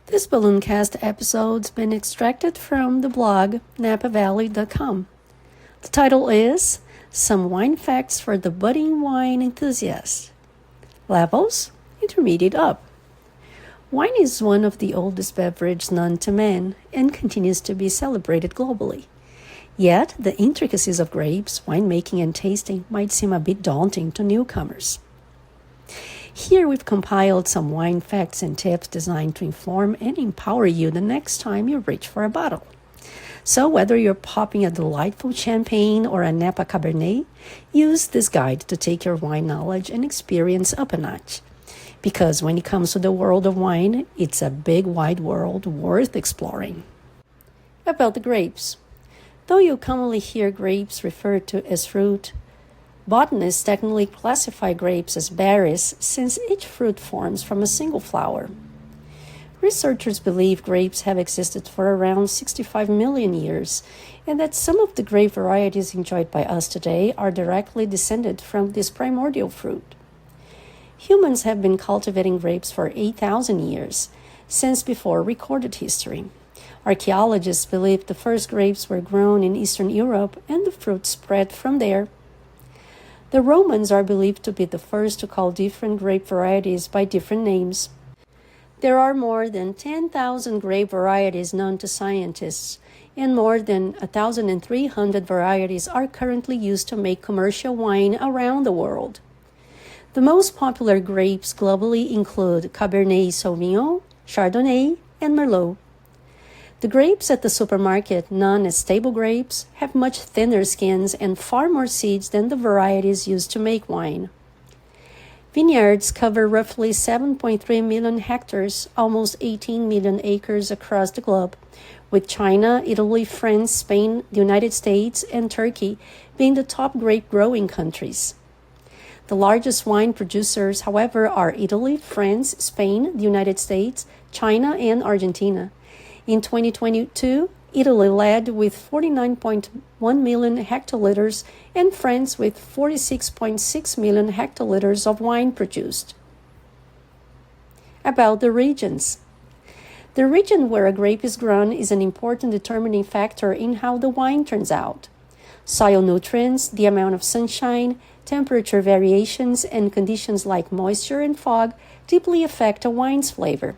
This Ballooncast episode's been extracted from the blog napavalley.com. The title is Some Wine Facts for the Budding Wine Enthusiast. Levels, intermediate up. Wine is one of the oldest beverages known to man and continues to be celebrated globally. Yet, the intricacies of grapes, winemaking, and tasting might seem a bit daunting to newcomers. Here we've compiled some wine facts and tips designed to inform and empower you the next time you reach for a bottle. So whether you're popping a delightful champagne or a Napa Cabernet, use this guide to take your wine knowledge and experience up a notch. Because when it comes to the world of wine, it's a big wide world worth exploring. About the grapes. Though you commonly hear grapes referred to as fruit, botanists technically classify grapes as berries since each fruit forms from a single flower. Researchers believe grapes have existed for around 65 million years, and that some of the grape varieties enjoyed by us today are directly descended from this primordial fruit. Humans have been cultivating grapes for 8,000 years, since before recorded history. Archaeologists believe the first grapes were grown in Eastern Europe and the fruit spread from there. The Romans are believed to be the first to call different grape varieties by different names. There are more than 10,000 grape varieties known to scientists, and more than 1,300 varieties are currently used to make commercial wine around the world. The most popular grapes globally include Cabernet Sauvignon, Chardonnay, and Merlot. The grapes at the supermarket, known as table grapes, have much thinner skins and far more seeds than the varieties used to make wine. Vineyards cover roughly 7.3 million hectares, almost 18 million acres across the globe, with China, Italy, France, Spain, the United States, and Turkey being the top grape-growing countries. The largest wine producers, however, are Italy, France, Spain, the United States, China, and Argentina. In 2022, Italy led with 49.1 million hectoliters and France with 46.6 million hectoliters of wine produced. About the regions. The region where a grape is grown is an important determining factor in how the wine turns out. Soil nutrients, the amount of sunshine, temperature variations, and conditions like moisture and fog deeply affect a wine's flavor.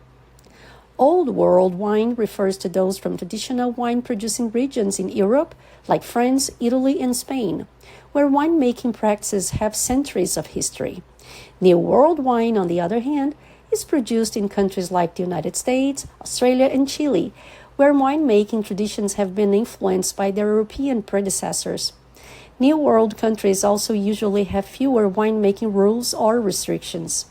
Old World wine refers to those from traditional wine-producing regions in Europe, like France, Italy, and Spain, where winemaking practices have centuries of history. New World wine, on the other hand, is produced in countries like the United States, Australia, and Chile, where winemaking traditions have been influenced by their European predecessors. New World countries also usually have fewer winemaking rules or restrictions.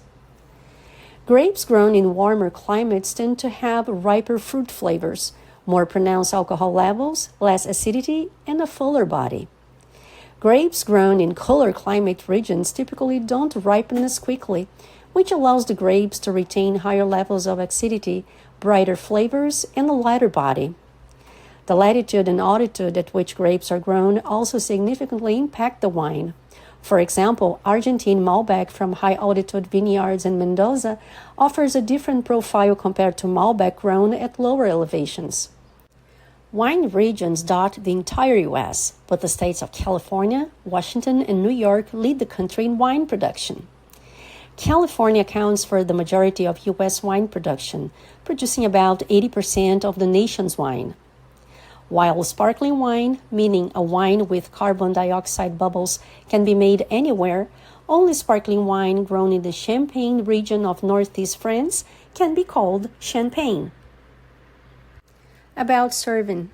Grapes grown in warmer climates tend to have riper fruit flavors, more pronounced alcohol levels, less acidity, and a fuller body. Grapes grown in cooler climate regions typically don't ripen as quickly, which allows the grapes to retain higher levels of acidity, brighter flavors, and a lighter body. The latitude and altitude at which grapes are grown also significantly impact the wine. For example, Argentine Malbec from high-altitude vineyards in Mendoza offers a different profile compared to Malbec grown at lower elevations. Wine regions dot the entire U.S., but the states of California, Washington, and New York lead the country in wine production. California accounts for the majority of U.S. wine production, producing about 80% of the nation's wine. While sparkling wine, meaning a wine with carbon dioxide bubbles, can be made anywhere, only sparkling wine grown in the Champagne region of northeast France can be called champagne. About serving.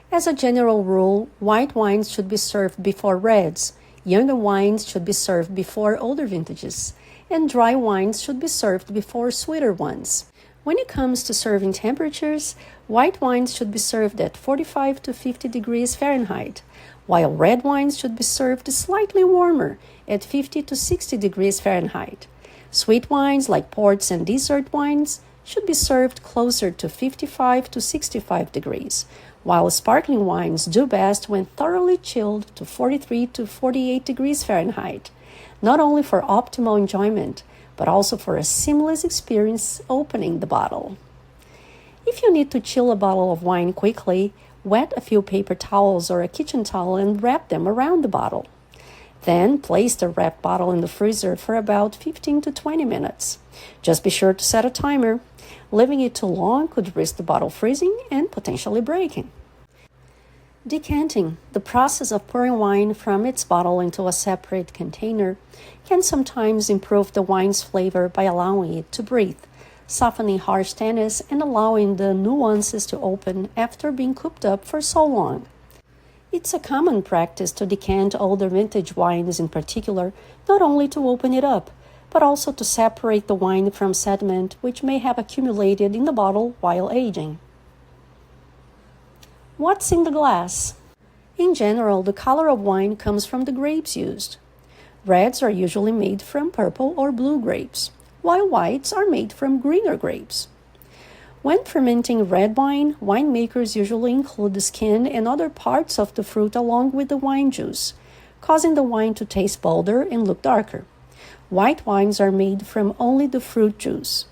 As a general rule, white wines should be served before reds, younger wines should be served before older vintages, and dry wines should be served before sweeter ones. When it comes to serving temperatures, white wines should be served at 45 to 50 degrees Fahrenheit, while red wines should be served slightly warmer at 50 to 60 degrees Fahrenheit. Sweet wines like ports and dessert wines should be served closer to 55 to 65 degrees, while sparkling wines do best when thoroughly chilled to 43 to 48 degrees Fahrenheit, not only for optimal enjoyment, but also for a seamless experience opening the bottle. If you need to chill a bottle of wine quickly, wet a few paper towels or a kitchen towel and wrap them around the bottle. Then place the wrapped bottle in the freezer for about 15 to 20 minutes. Just be sure to set a timer. Leaving it too long could risk the bottle freezing and potentially breaking. Decanting, the process of pouring wine from its bottle into a separate container, can sometimes improve the wine's flavor by allowing it to breathe, softening harsh tannins and allowing the nuances to open after being cooped up for so long. It's a common practice to decant older vintage wines in particular, not only to open it up, but also to separate the wine from sediment which may have accumulated in the bottle while aging. What's in the glass? In general, the color of wine comes from the grapes used. Reds are usually made from purple or blue grapes, while whites are made from greener grapes. When fermenting red wine, winemakers usually include the skin and other parts of the fruit along with the wine juice, causing the wine to taste bolder and look darker. White wines are made from only the fruit juice.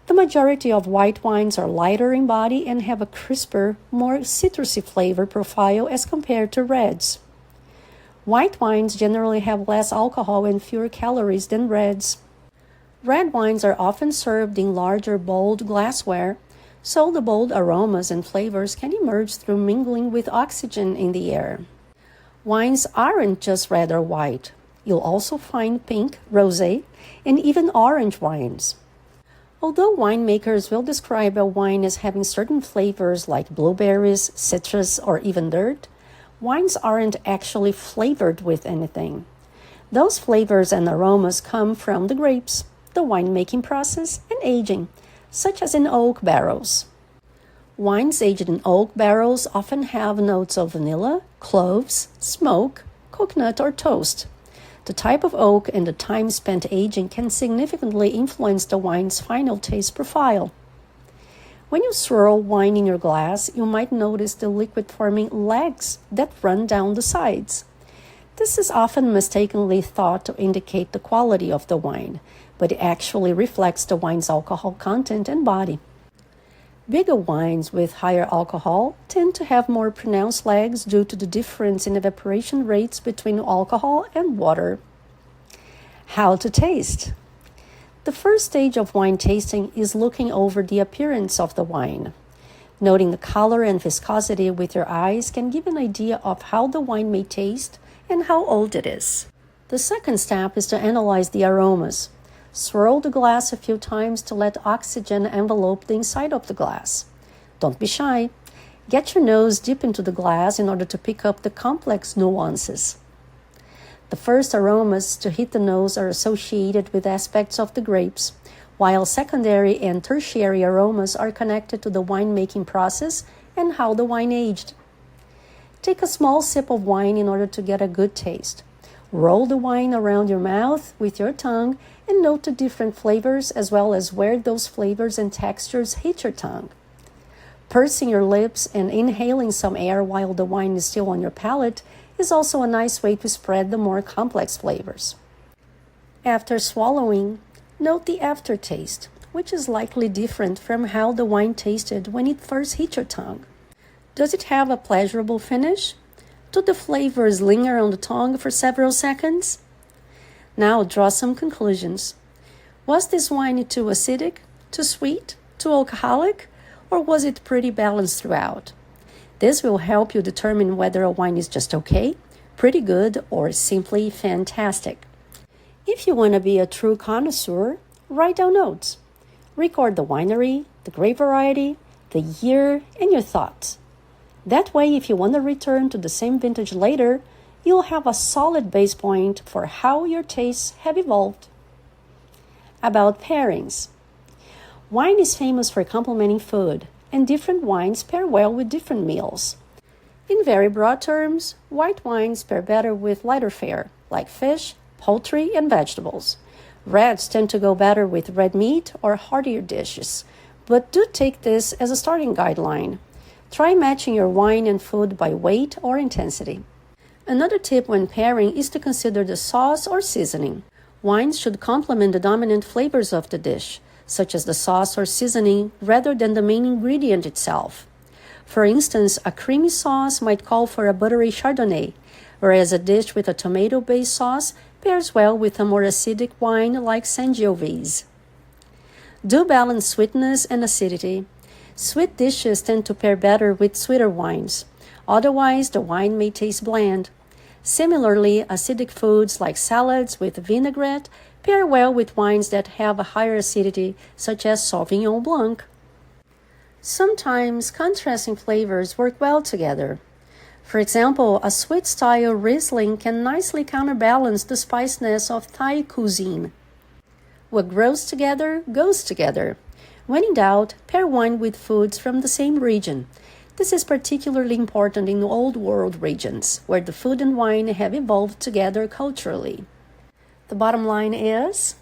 The majority of white wines are lighter in body and have a crisper, more citrusy flavor profile as compared to reds. White wines generally have less alcohol and fewer calories than reds. Red wines are often served in larger, bold glassware, so the bold aromas and flavors can emerge through mingling with oxygen in the air. Wines aren't just red or white. You'll also find pink, rosé, and even orange wines. Although winemakers will describe a wine as having certain flavors like blueberries, citrus, or even dirt, wines aren't actually flavored with anything. Those flavors and aromas come from the grapes, the winemaking process, and aging, such as in oak barrels. Wines aged in oak barrels often have notes of vanilla, cloves, smoke, coconut, or toast. The type of oak and the time spent aging can significantly influence the wine's final taste profile. When you swirl wine in your glass, you might notice the liquid forming legs that run down the sides. This is often mistakenly thought to indicate the quality of the wine, but it actually reflects the wine's alcohol content and body. Bigger wines with higher alcohol tend to have more pronounced legs due to the difference in evaporation rates between alcohol and water. How to taste? The first stage of wine tasting is looking over the appearance of the wine. Noting the color and viscosity with your eyes can give an idea of how the wine may taste and how old it is. The second step is to analyze the aromas. Swirl the glass a few times to let oxygen envelope the inside of the glass. Don't be shy. Get your nose deep into the glass in order to pick up the complex nuances. The first aromas to hit the nose are associated with aspects of the grapes, while secondary and tertiary aromas are connected to the winemaking process and how the wine aged. Take a small sip of wine in order to get a good taste. Roll the wine around your mouth with your tongue and note the different flavors as well as where those flavors and textures hit your tongue. Pursing your lips and inhaling some air while the wine is still on your palate is also a nice way to spread the more complex flavors. After swallowing, note the aftertaste, which is likely different from how the wine tasted when it first hit your tongue. Does it have a pleasurable finish? Do the flavors linger on the tongue for several seconds? Now draw some conclusions. Was this wine too acidic, too sweet, too alcoholic, or was it pretty balanced throughout? This will help you determine whether a wine is just okay, pretty good, or simply fantastic. If you want to be a true connoisseur, write down notes. Record the winery, the grape variety, the year, and your thoughts. That way, if you want to return to the same vintage later, you'll have a solid base point for how your tastes have evolved. About pairings. Wine is famous for complementing food, and different wines pair well with different meals. In very broad terms, white wines pair better with lighter fare, like fish, poultry, and vegetables. Reds tend to go better with red meat or heartier dishes, but do take this as a starting guideline. Try matching your wine and food by weight or intensity. Another tip when pairing is to consider the sauce or seasoning. Wines should complement the dominant flavors of the dish, such as the sauce or seasoning, rather than the main ingredient itself. For instance, a creamy sauce might call for a buttery Chardonnay, whereas a dish with a tomato-based sauce pairs well with a more acidic wine like Sangiovese. Do balance sweetness and acidity. Sweet dishes tend to pair better with sweeter wines. Otherwise, the wine may taste bland. Similarly, acidic foods like salads with vinaigrette pair well with wines that have a higher acidity, such as Sauvignon Blanc. Sometimes contrasting flavors work well together. For example, a sweet-style Riesling can nicely counterbalance the spiciness of Thai cuisine. What grows together goes together. When in doubt, pair wine with foods from the same region. This is particularly important in Old World regions, where the food and wine have evolved together culturally. The bottom line is,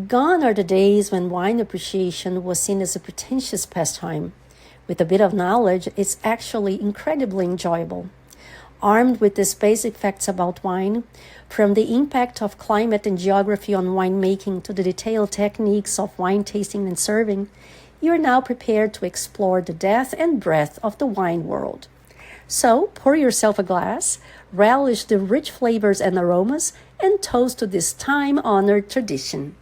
gone are the days when wine appreciation was seen as a pretentious pastime. With a bit of knowledge, it's actually incredibly enjoyable. Armed with these basic facts about wine, from the impact of climate and geography on winemaking to the detailed techniques of wine tasting and serving, you are now prepared to explore the depth and breadth of the wine world. So, pour yourself a glass, relish the rich flavors and aromas, and toast to this time-honored tradition.